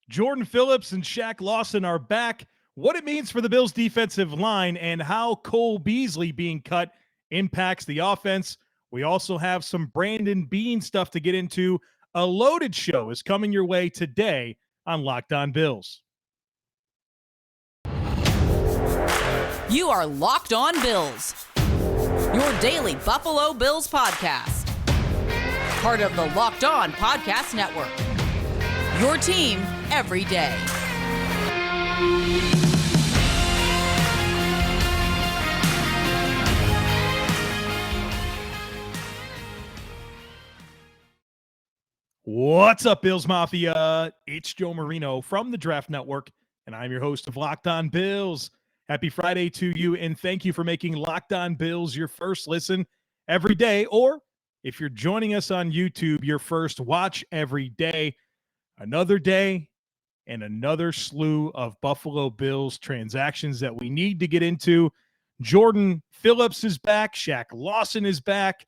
Jordan Phillips and Shaq Lawson are back. What it means for the Bills' defensive line and how Cole Beasley being cut impacts the offense. We also have some Brandon Beane stuff to get into. A loaded show is coming your way today on Locked On Bills. You are Locked On Bills, your daily Buffalo Bills podcast. Part of the Locked On Podcast Network, your team every day. What's up, Bills Mafia? It's Joe Marino from the Draft Network, and I'm your host of Locked On Bills. Happy Friday to you, and thank you for making Locked On Bills your first listen every day, or if you're joining us on YouTube, your first watch every day. Another day and another slew of Buffalo Bills transactions that we need to get into. Jordan Phillips is back. Shaq Lawson is back.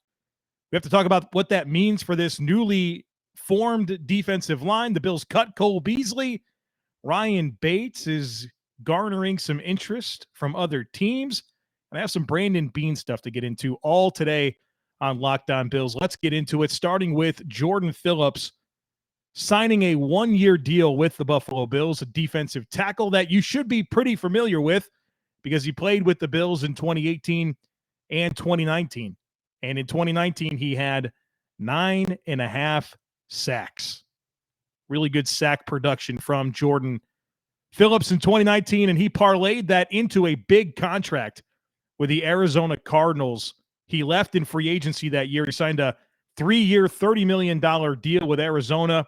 We have to talk about what that means for this newly formed defensive line. The Bills cut Cole Beasley. Ryan Bates is garnering some interest from other teams. And I have some Brandon Beane stuff to get into all today on Locked On Bills. Let's get into it, starting with Jordan Phillips signing a one-year deal with the Buffalo Bills, a defensive tackle that you should be pretty familiar with because he played with the Bills in 2018 and 2019. And in 2019, he had 9.5 sacks. Really good sack production from Jordan Phillips in 2019, and he parlayed that into a big contract with the Arizona Cardinals. He left in free agency that year. He signed a 3-year, $30 million deal with Arizona.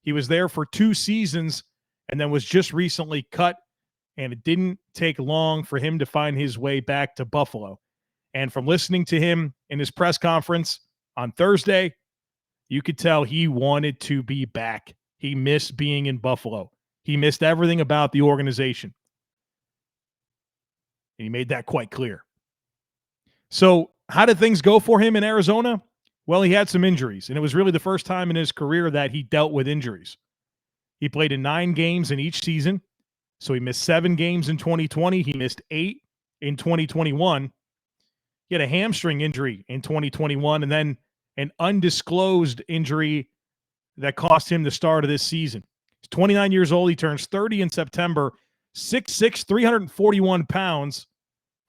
He was there for 2 seasons and then was just recently cut, and it didn't take long for him to find his way back to Buffalo. And from listening to him in his press conference on Thursday, you could tell he wanted to be back. He missed being in Buffalo. He missed everything about the organization. And he made that quite clear. So how did things go for him in Arizona? Well, he had some injuries, and it was really the first time in his career that he dealt with injuries. He played in 9 games in each season. So he missed 7 games in 2020. He missed 8 in 2021. He had a hamstring injury in 2021 and then an undisclosed injury that cost him the start of this season. He's 29 years old. He turns 30 in September, 6'6", 341 pounds,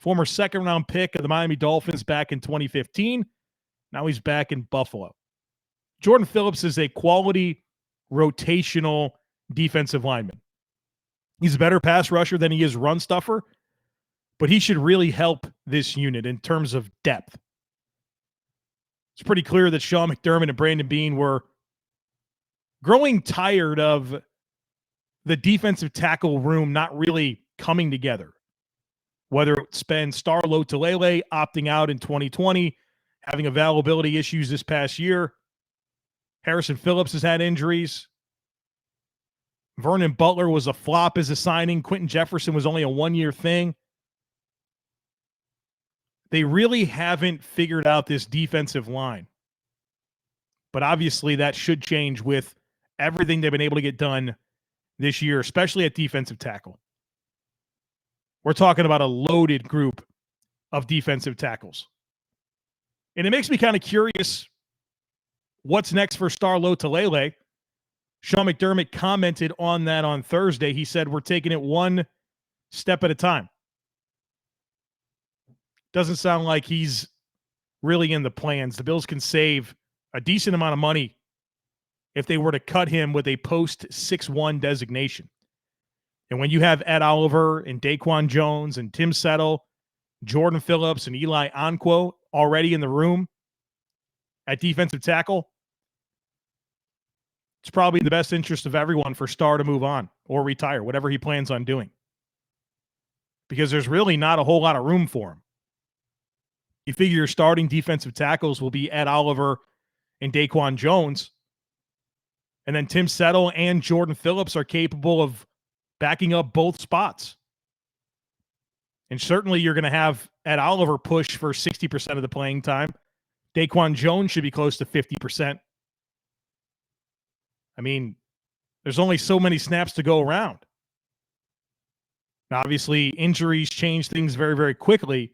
former second-round pick of the Miami Dolphins back in 2015. Now he's back in Buffalo. Jordan Phillips is a quality rotational defensive lineman. He's a better pass rusher than he is run stuffer, but he should really help this unit in terms of depth. It's pretty clear that Sean McDermott and Brandon Beane were growing tired of the defensive tackle room not really coming together. Whether it's been Star Lotulelei opting out in 2020, having availability issues this past year. Harrison Phillips has had injuries. Vernon Butler was a flop as a signing. Quentin Jefferson was only a 1-year thing. They really haven't figured out this defensive line. But obviously that should change with everything they've been able to get done this year, especially at defensive tackle. We're talking about a loaded group of defensive tackles. And it makes me kind of curious what's next for Star Lotulelei. Sean McDermott commented on that on Thursday. He said, we're taking it one step at a time. Doesn't sound like he's really in the plans. The Bills can save a decent amount of money if they were to cut him with a post 6-1 designation. And when you have Ed Oliver and Daquan Jones and Tim Settle, Jordan Phillips and Eli Anquo already in the room at defensive tackle, it's probably in the best interest of everyone for Star to move on or retire, whatever he plans on doing. Because there's really not a whole lot of room for him. You figure your starting defensive tackles will be Ed Oliver and Daquan Jones. And then Tim Settle and Jordan Phillips are capable of backing up both spots. And certainly you're going to have Ed Oliver push for 60% of the playing time. Daquan Jones should be close to 50%. I mean, There's only so many snaps to go around. Now, obviously, injuries change things very, very quickly.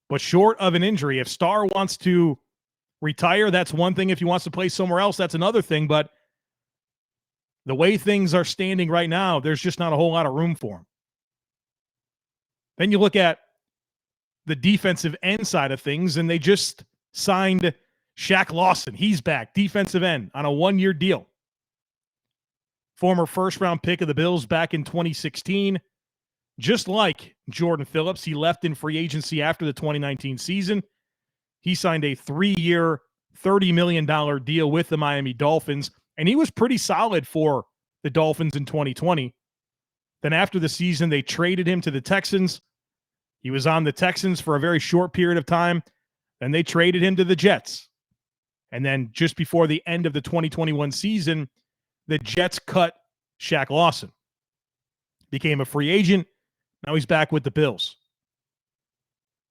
But short of an injury, if Starr wants to retire, that's one thing. If he wants to play somewhere else, that's another thing. But the way things are standing right now, there's just not a whole lot of room for him. Then you look at the defensive end side of things, and they just signed Shaq Lawson. He's back, defensive end, on a one-year deal. Former first-round pick of the Bills back in 2016. Just like Jordan Phillips, he left in free agency after the 2019 season. He signed a 3-year, $30 million deal with the Miami Dolphins, and he was pretty solid for the Dolphins in 2020. Then after the season, they traded him to the Texans. He was on the Texans for a very short period of time. Then they traded him to the Jets. And then just before the end of the 2021 season, the Jets cut Shaq Lawson. Became a free agent. Now he's back with the Bills.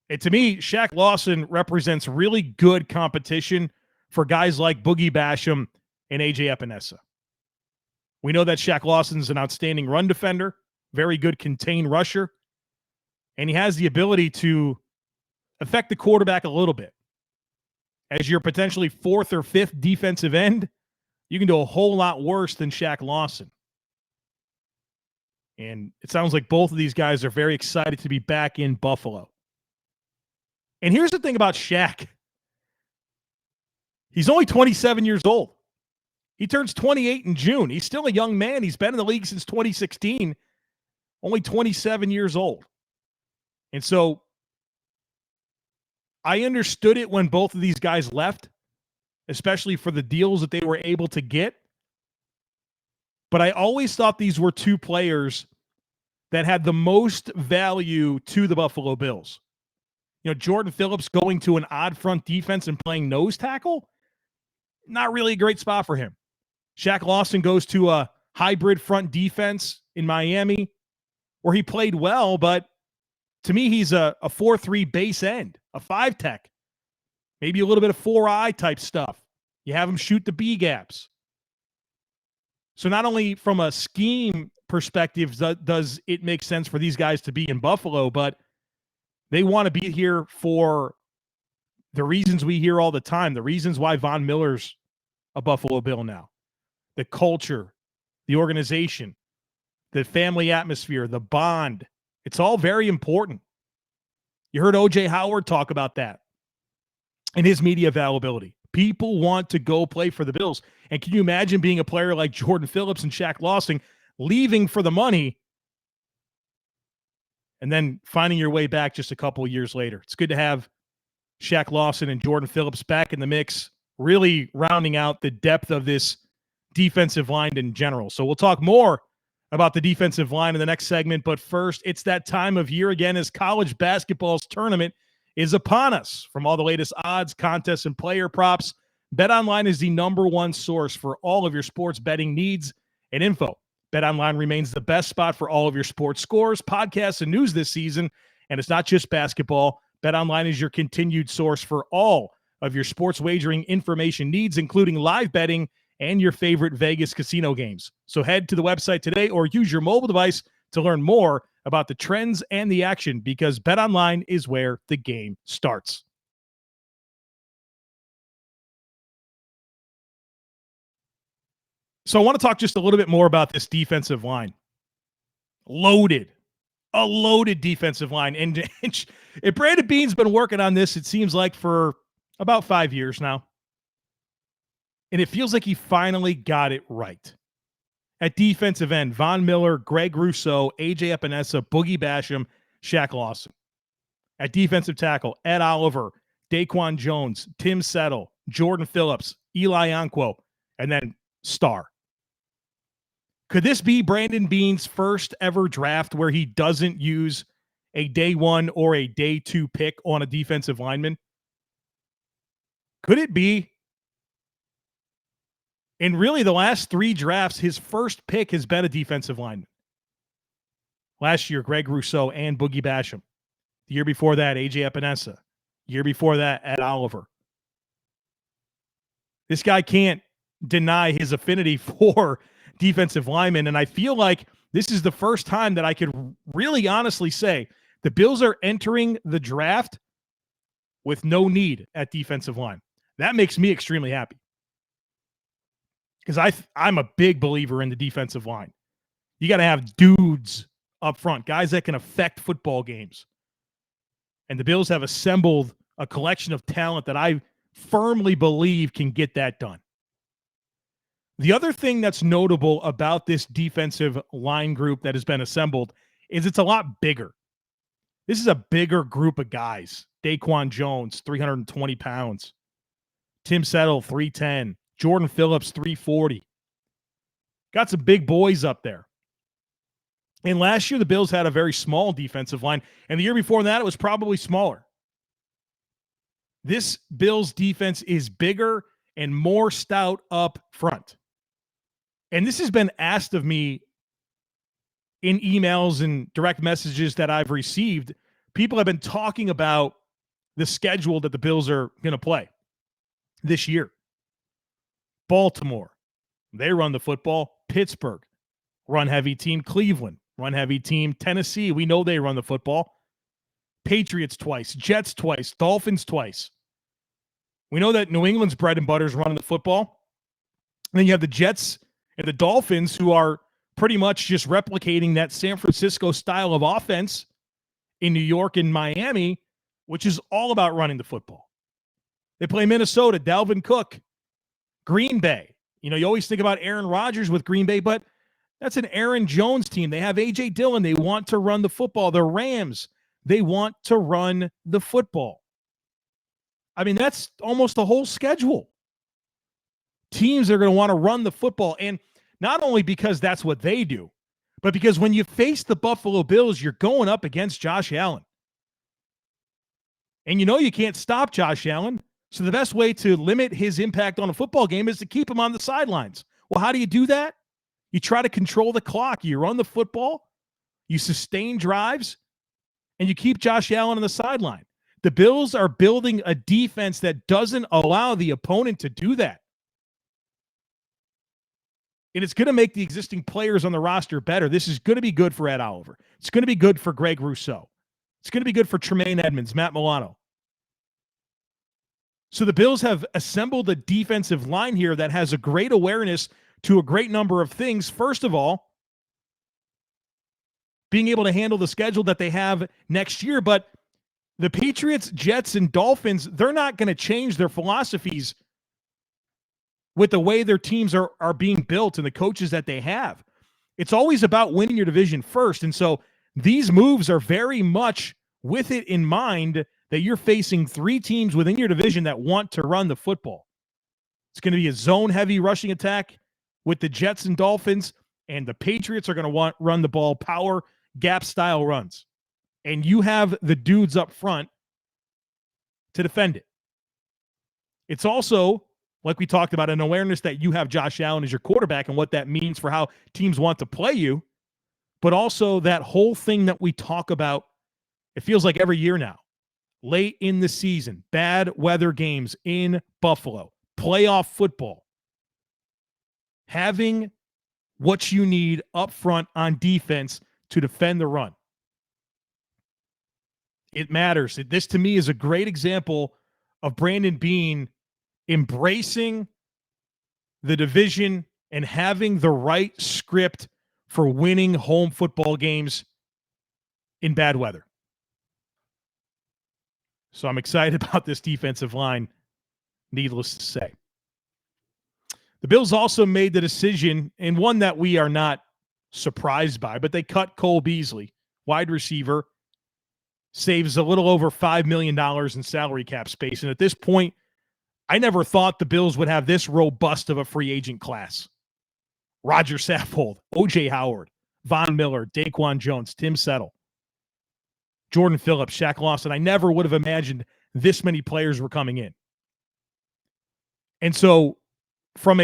And to me, Shaq Lawson represents really good competition for guys like Boogie Basham and A.J. Epinesa. We know that Shaq Lawson's an outstanding run defender, very good contained rusher, and he has the ability to affect the quarterback a little bit. As your potentially fourth or fifth defensive end, you can do a whole lot worse than Shaq Lawson. And it sounds like both of these guys are very excited to be back in Buffalo. And here's the thing about Shaq. He's only 27 years old. He turns 28 in June. He's still a young man. He's been in the league since 2016, only 27 years old. And so I understood it when both of these guys left, especially for the deals that they were able to get. But I always thought these were two players that had the most value to the Buffalo Bills. You know, Jordan Phillips going to an odd front defense and playing nose tackle, not really a great spot for him. Shaq Lawson goes to a hybrid front defense in Miami where he played well, but to me, he's a 4-3 base end, a 5-tech, maybe a little bit of 4-eye type stuff. You have him shoot the B gaps. So not only from a scheme perspective does it make sense for these guys to be in Buffalo, but they want to be here for the reasons we hear all the time, the reasons why Von Miller's a Buffalo Bill now. The culture, the organization, the family atmosphere, the bond. It's all very important. You heard O.J. Howard talk about that and his media availability. People want to go play for the Bills. And can you imagine being a player like Jordan Phillips and Shaq Lawson, leaving for the money and then finding your way back just a couple of years later? It's good to have Shaq Lawson and Jordan Phillips back in the mix, really rounding out the depth of this defensive line in general. So we'll talk more about the defensive line in the next segment. But first, it's that time of year again as college basketball's tournament is upon us. From all the latest odds, contests, and player props, BetOnline is the number one source for all of your sports betting needs and info. BetOnline remains the best spot for all of your sports scores, podcasts, and news this season. And it's not just basketball. BetOnline is your continued source for all of your sports wagering information needs, including live betting and your favorite Vegas casino games. So head to the website today or use your mobile device to learn more about the trends and the action, because BetOnline is where the game starts. So I want to talk just a little bit more about this defensive line. A loaded defensive line. And Brandon Beane's been working on this, it seems like, for about 5 years now. And it feels like he finally got it right. At defensive end, Von Miller, Greg Rousseau, A.J. Epinesa, Boogie Basham, Shaq Lawson. At defensive tackle, Ed Oliver, Daquan Jones, Tim Settle, Jordan Phillips, Eli Anquo, and then Starr. Could this be Brandon Beane's first ever draft where he doesn't use a day one or a day two pick on a defensive lineman? Could it be? In really the last 3 drafts, his first pick has been a defensive lineman. Last year, Greg Rousseau and Boogie Basham. The year before that, A.J. Epinesa. Year before that, Ed Oliver. This guy can't deny his affinity for defensive linemen. And I feel like this is the first time that I could really honestly say the Bills are entering the draft with no need at defensive line. That makes me extremely happy because I'm a big believer in the defensive line. You got to have dudes up front, guys that can affect football games. And the Bills have assembled a collection of talent that I firmly believe can get that done. The other thing that's notable about this defensive line group that has been assembled is it's a lot bigger. This is a bigger group of guys. Daquan Jones, 320 pounds. Tim Settle, 310. Jordan Phillips, 340. Got some big boys up there. And last year, the Bills had a very small defensive line. And the year before that, it was probably smaller. This Bills defense is bigger and more stout up front. And this has been asked of me in emails and direct messages that I've received. People have been talking about the schedule that the Bills are going to play this year. Baltimore, they run the football. Pittsburgh, run-heavy team. Cleveland, run-heavy team. Tennessee, we know they run the football. Patriots twice. Jets twice. Dolphins twice. We know that New England's bread and butter is running the football. And then you have the Jets and the Dolphins, who are pretty much just replicating that San Francisco style of offense in New York and Miami, which is all about running the football. They play Minnesota, Dalvin Cook, Green Bay. You know, you always think about Aaron Rodgers with Green Bay, but that's an Aaron Jones team. They have A.J. Dillon. They want to run the football. The Rams, they want to run the football. I mean, that's almost the whole schedule. Teams are going to want to run the football. And not only because that's what they do, but because when you face the Buffalo Bills, you're going up against Josh Allen. And you know you can't stop Josh Allen. So the best way to limit his impact on a football game is to keep him on the sidelines. Well, how do you do that? You try to control the clock. You run the football, you sustain drives, and you keep Josh Allen on the sideline. The Bills are building a defense that doesn't allow the opponent to do that. And it's going to make the existing players on the roster better. This is going to be good for Ed Oliver. It's going to be good for Greg Rousseau. It's going to be good for Tremaine Edmonds, Matt Milano. So the Bills have assembled a defensive line here that has a great awareness to a great number of things. First of all, being able to handle the schedule that they have next year. But the Patriots, Jets, and Dolphins, they're not going to change their philosophies with the way their teams are being built and the coaches that they have. It's always about winning your division first. And so these moves are very much with it in mind that you're facing three teams within your division that want to run the football. It's going to be a zone-heavy rushing attack with the Jets and Dolphins, and the Patriots are going to run the ball, power, gap-style runs. And you have the dudes up front to defend it. It's also, like we talked about, an awareness that you have Josh Allen as your quarterback and what that means for how teams want to play you, but also that whole thing that we talk about, it feels like every year now, late in the season, bad weather games in Buffalo, playoff football, having what you need up front on defense to defend the run. It matters. This, to me, is a great example of Brandon Beane embracing the division and having the right script for winning home football games in bad weather. So I'm excited about this defensive line, needless to say. The Bills also made the decision, and one that we are not surprised by, but they cut Cole Beasley, wide receiver, saves a little over $5 million in salary cap space. And at this point, I never thought the Bills would have this robust of a free agent class. Roger Saffold, O.J. Howard, Von Miller, Daquan Jones, Tim Settle, Jordan Phillips, Shaq Lawson. I never would have imagined this many players were coming in. And so from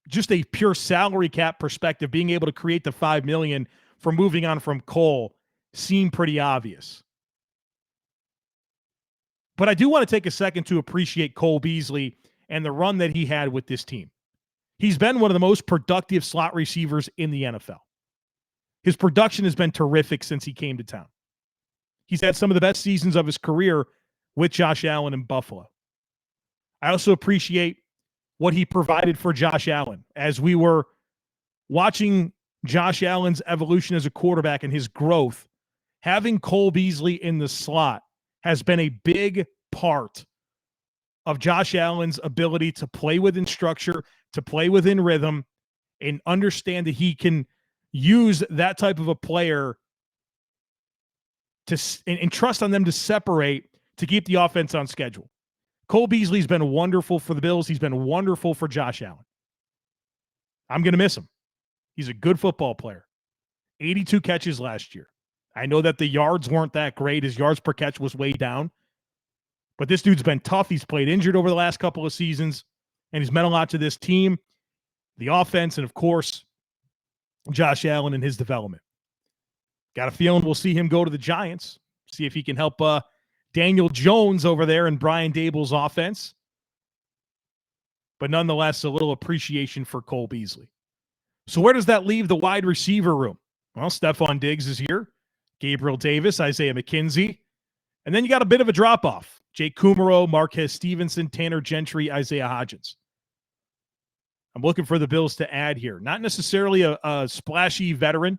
just a pure salary cap perspective, being able to create the $5 million for moving on from Cole seemed pretty obvious. But I do want to take a second to appreciate Cole Beasley and the run that he had with this team. He's been one of the most productive slot receivers in the NFL. His production has been terrific since he came to town. He's had some of the best seasons of his career with Josh Allen in Buffalo. I also appreciate what he provided for Josh Allen as we were watching Josh Allen's evolution as a quarterback and his growth. Having Cole Beasley in the slot has been a big part of Josh Allen's ability to play within structure, to play within rhythm, and understand that he can use that type of a player and trust on them to separate to keep the offense on schedule. Cole Beasley's been wonderful for the Bills. He's been wonderful for Josh Allen. I'm going to miss him. He's a good football player. 82 catches last year. I know that the yards weren't that great. His yards per catch was way down. But this dude's been tough. He's played injured over the last couple of seasons, and he's meant a lot to this team, the offense, and, of course, Josh Allen and his development. Got a feeling we'll see him go to the Giants, see if he can help Daniel Jones over there in Brian Dable's offense. But nonetheless, a little appreciation for Cole Beasley. So where does that leave the wide receiver room? Well, Stephon Diggs is here, Gabriel Davis, Isaiah McKenzie, and then you got a bit of a drop-off. Jake Kumaro, Marquez Stevenson, Tanner Gentry, Isaiah Hodgins. I'm looking for the Bills to add here. Not necessarily a splashy veteran,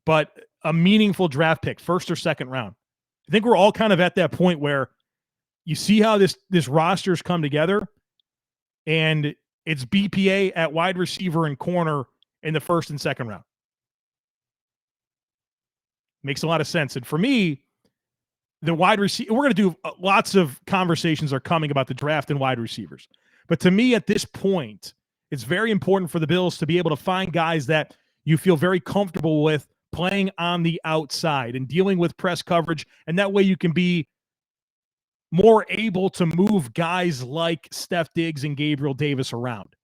but a meaningful draft pick, first or second round. I think we're all kind of at that point where you see how this roster's come together, and it's BPA at wide receiver and corner in the first and second round. Makes a lot of sense. And for me, the wide receiver, we're going to do lots of conversations are coming about the draft and wide receivers. But to me, at this point, it's very important for the Bills to be able to find guys that you feel very comfortable with playing on the outside and dealing with press coverage. And that way you can be more able to move guys like Steph Diggs and Gabriel Davis around.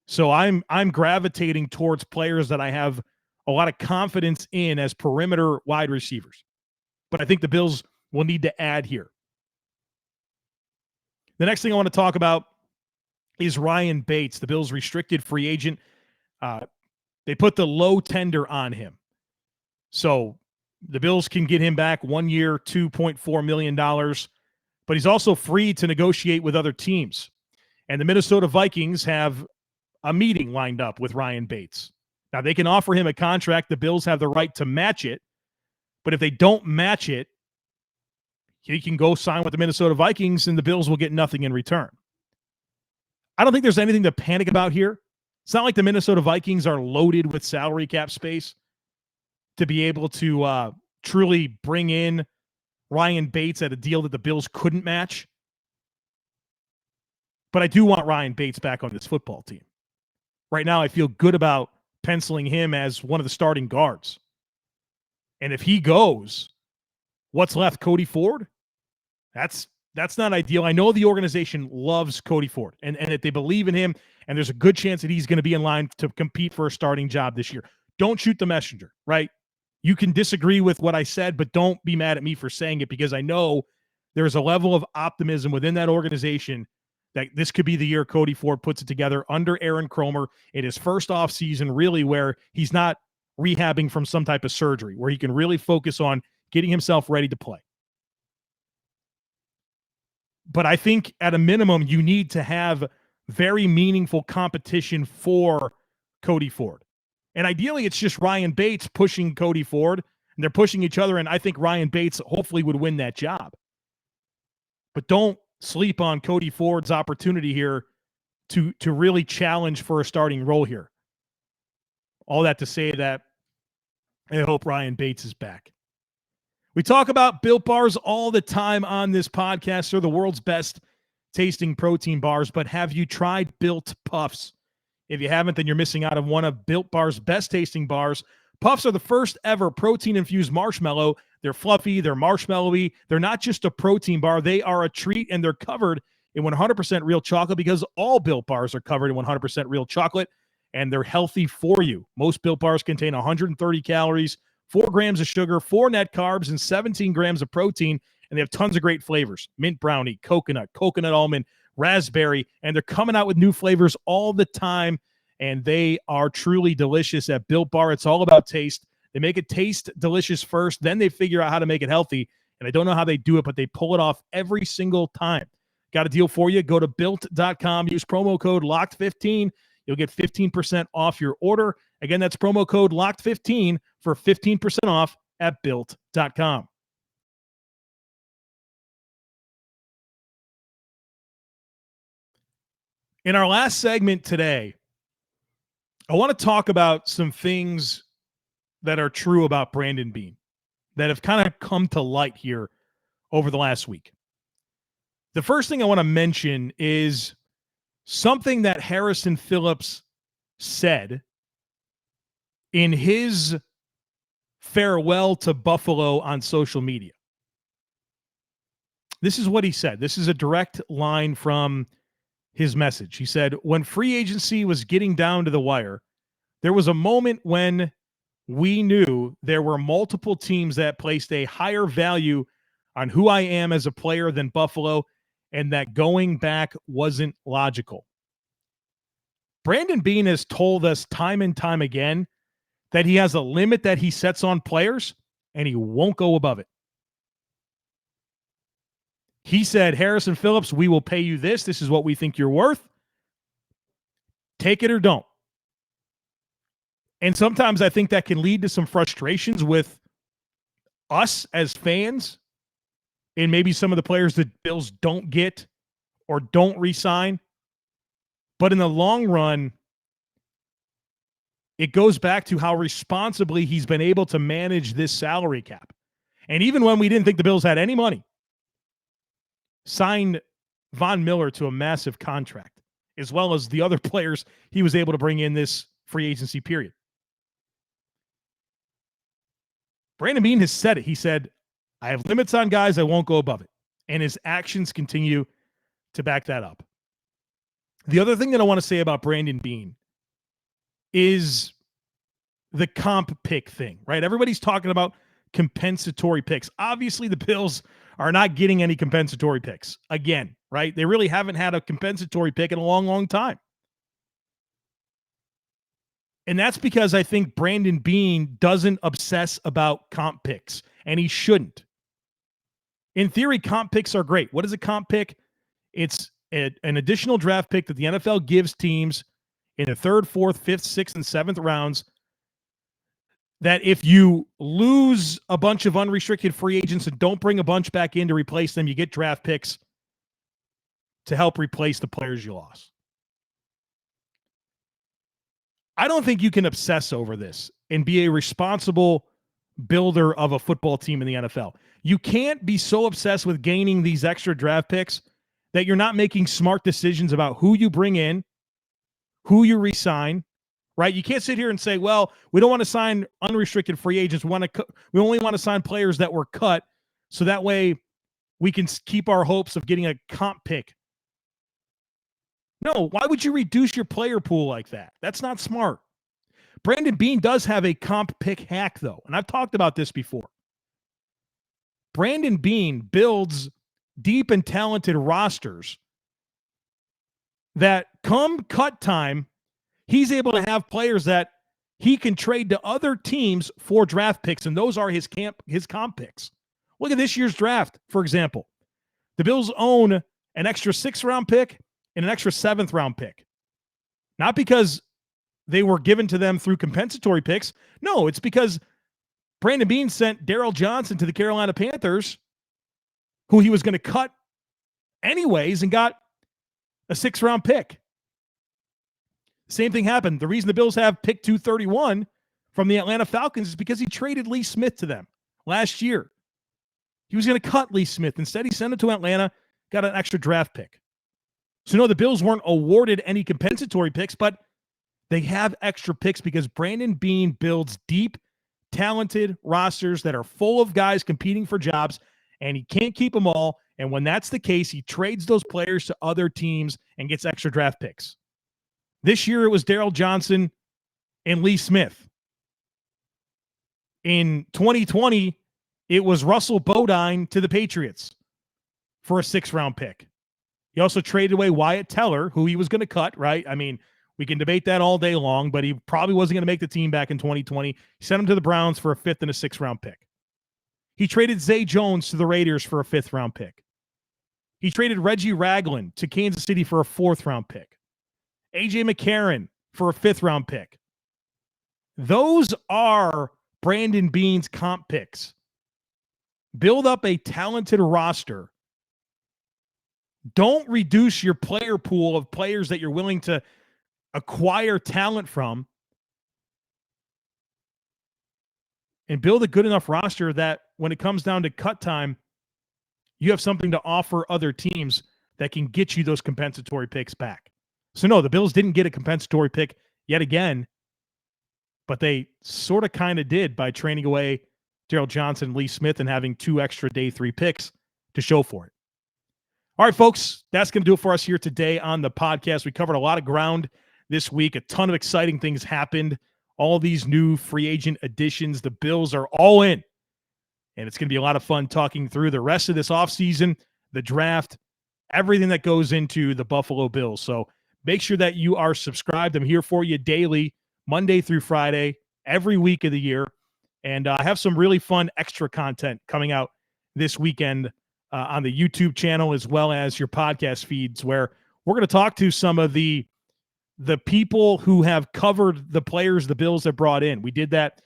So I'm gravitating towards players that I have a lot of confidence in as perimeter wide receivers. But I think the Bills will need to add here. The next thing I want to talk about is Ryan Bates, the Bills' restricted free agent. They put the low tender on him. So the Bills can get him back 1 year, $2.4 million. But he's also free to negotiate with other teams. And the Minnesota Vikings have a meeting lined up with Ryan Bates. Now, they can offer him a contract. The Bills have the right to match it. But if they don't match it, he can go sign with the Minnesota Vikings, and the Bills will get nothing in return. I don't think there's anything to panic about here. It's not like the Minnesota Vikings are loaded with salary cap space to be able to truly bring in Ryan Bates at a deal that the Bills couldn't match. But I do want Ryan Bates back on this football team. Right now, I feel good about penciling him as one of the starting guards. And if he goes, what's left? Cody Ford? That's not ideal. I know the organization loves Cody Ford and that they believe in him, and there's a good chance that he's going to be in line to compete for a starting job this year. Don't shoot the messenger, right? You can disagree with what I said, but don't be mad at me for saying it, because I know there is a level of optimism within that organization that this could be the year Cody Ford puts it together under Aaron Kromer in his first offseason, really, where he's not rehabbing from some type of surgery, where he can really focus on getting himself ready to play. But I think at a minimum, you need to have very meaningful competition for Cody Ford. And ideally, it's just Ryan Bates pushing Cody Ford, and they're pushing each other, and I think Ryan Bates hopefully would win that job. But don't sleep on Cody Ford's opportunity here to really challenge for a starting role here. All that to say that I hope Ryan Bates is back. We talk about Built Bars all the time on this podcast. They're the world's best tasting protein bars, but have you tried Built Puffs? If you haven't, then you're missing out on one of Built Bar's best tasting bars. Puffs are the first ever protein-infused marshmallow. They're fluffy, they're marshmallowy. They're not just a protein bar. They are a treat, and they're covered in 100% real chocolate, because all Built Bars are covered in 100% real chocolate, and they're healthy for you. Most Built Bars contain 130 calories, 4 grams of sugar, 4 net carbs, and 17 grams of protein, and they have tons of great flavors. Mint brownie, coconut almond, raspberry, and they're coming out with new flavors all the time, and they are truly delicious at Built Bar. It's all about taste. They make it taste delicious first, then they figure out how to make it healthy, and I don't know how they do it, but they pull it off every single time. Got a deal for you. Go to Built.com. Use promo code LOCKED15. You'll get 15% off your order. Again, that's promo code LOCKED15 for 15% off at Built.com. In our last segment today, I want to talk about some things that are true about Brandon Beane that have kind of come to light here over the last week. The first thing I want to mention is something that Harrison Phillips said in his farewell to Buffalo on social media. This is what he said. This is a direct line from his message. He said, when free agency was getting down to the wire, there was a moment when we knew there were multiple teams that placed a higher value on who I am as a player than Buffalo, and that going back wasn't logical. Brandon Beane has told us time and time again that he has a limit that he sets on players, and he won't go above it. He said, Harrison Phillips, we will pay you this. This is what we think you're worth. Take it or don't. And sometimes I think that can lead to some frustrations with us as fans and maybe some of the players that Bills don't get or don't re-sign. But in the long run, it goes back to how responsibly he's been able to manage this salary cap. And even when we didn't think the Bills had any money, signed Von Miller to a massive contract, as well as the other players he was able to bring in this free agency period. Brandon Beane has said it. He said, I have limits on guys, I won't go above it. And his actions continue to back that up. The other thing that I want to say about Brandon Beane is the comp pick thing, right? Everybody's talking about compensatory picks. Obviously, the Bills are not getting any compensatory picks again, right? They really haven't had a compensatory pick in a long, long time. And that's because I think Brandon Beane doesn't obsess about comp picks, and he shouldn't. In theory, comp picks are great. What is a comp pick? It's an additional draft pick that the NFL gives teams in the 3rd, 4th, 5th, 6th, and 7th rounds that if you lose a bunch of unrestricted free agents and don't bring a bunch back in to replace them, you get draft picks to help replace the players you lost. I don't think you can obsess over this and be a responsible builder of a football team in the NFL. You can't be so obsessed with gaining these extra draft picks that you're not making smart decisions about who you bring in, who you re-sign, right? You can't sit here and say, well, we don't want to sign unrestricted free agents. We only want to sign players that were cut so that way we can keep our hopes of getting a comp pick. No, why would you reduce your player pool like that? That's not smart. Brandon Beane does have a comp pick hack, though, and I've talked about this before. Brandon Beane builds deep and talented rosters that come cut time, he's able to have players that he can trade to other teams for draft picks, and those are his comp picks. Look at this year's draft, for example. The Bills own an extra 6th-round pick and an extra 7th-round pick. Not because they were given to them through compensatory picks. No, it's because Brandon Beane sent Darryl Johnson to the Carolina Panthers, who he was going to cut anyways, and got a 6th-round pick. Same thing happened. The reason the Bills have pick 231 from the Atlanta Falcons is because he traded Lee Smith to them last year. He was going to cut Lee Smith. Instead, he sent it to Atlanta, got an extra draft pick. So no, the Bills weren't awarded any compensatory picks, but they have extra picks because Brandon Beane builds deep, talented rosters that are full of guys competing for jobs, and he can't keep them all. And when that's the case, he trades those players to other teams and gets extra draft picks. This year, it was Darryl Johnson and Lee Smith. In 2020, it was Russell Bodine to the Patriots for a 6th-round pick. He also traded away Wyatt Teller, who he was going to cut, right? I mean, we can debate that all day long, but he probably wasn't going to make the team back in 2020. He sent him to the Browns for a 5th and a 6th round pick. He traded Zay Jones to the Raiders for a 5th round pick. He traded Reggie Ragland to Kansas City for a 4th round pick. A.J. McCarron for a 5th round pick. Those are Brandon Beane's comp picks. Build up a talented roster. Don't reduce your player pool of players that you're willing to acquire talent from, and build a good enough roster that when it comes down to cut time, you have something to offer other teams that can get you those compensatory picks back. So no, the Bills didn't get a compensatory pick yet again, but they sort of kind of did by trading away Gerald Johnson, Lee Smith, and having 2 extra day 3 picks to show for it. All right, folks, that's going to do it for us here today on the podcast. We covered a lot of ground this week. A ton of exciting things happened. All these new free agent additions. The Bills are all in. And it's going to be a lot of fun talking through the rest of this offseason, the draft, everything that goes into the Buffalo Bills. So make sure that you are subscribed. I'm here for you daily, Monday through Friday, every week of the year. And I have some really fun extra content coming out this weekend on the YouTube channel, as well as your podcast feeds, where we're going to talk to some of the people who have covered the players the Bills have brought in. We did that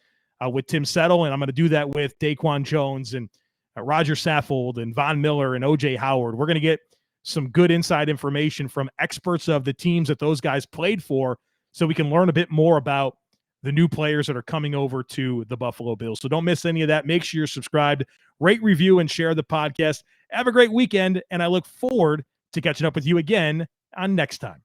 with Tim Settle, and I'm going to do that with Daquan Jones and Roger Saffold and Von Miller and O.J. Howard. We're going to get some good inside information from experts of the teams that those guys played for, so we can learn a bit more about the new players that are coming over to the Buffalo Bills. So don't miss any of that. Make sure you're subscribed, rate, review, and share the podcast. Have a great weekend, and I look forward to catching up with you again on next time.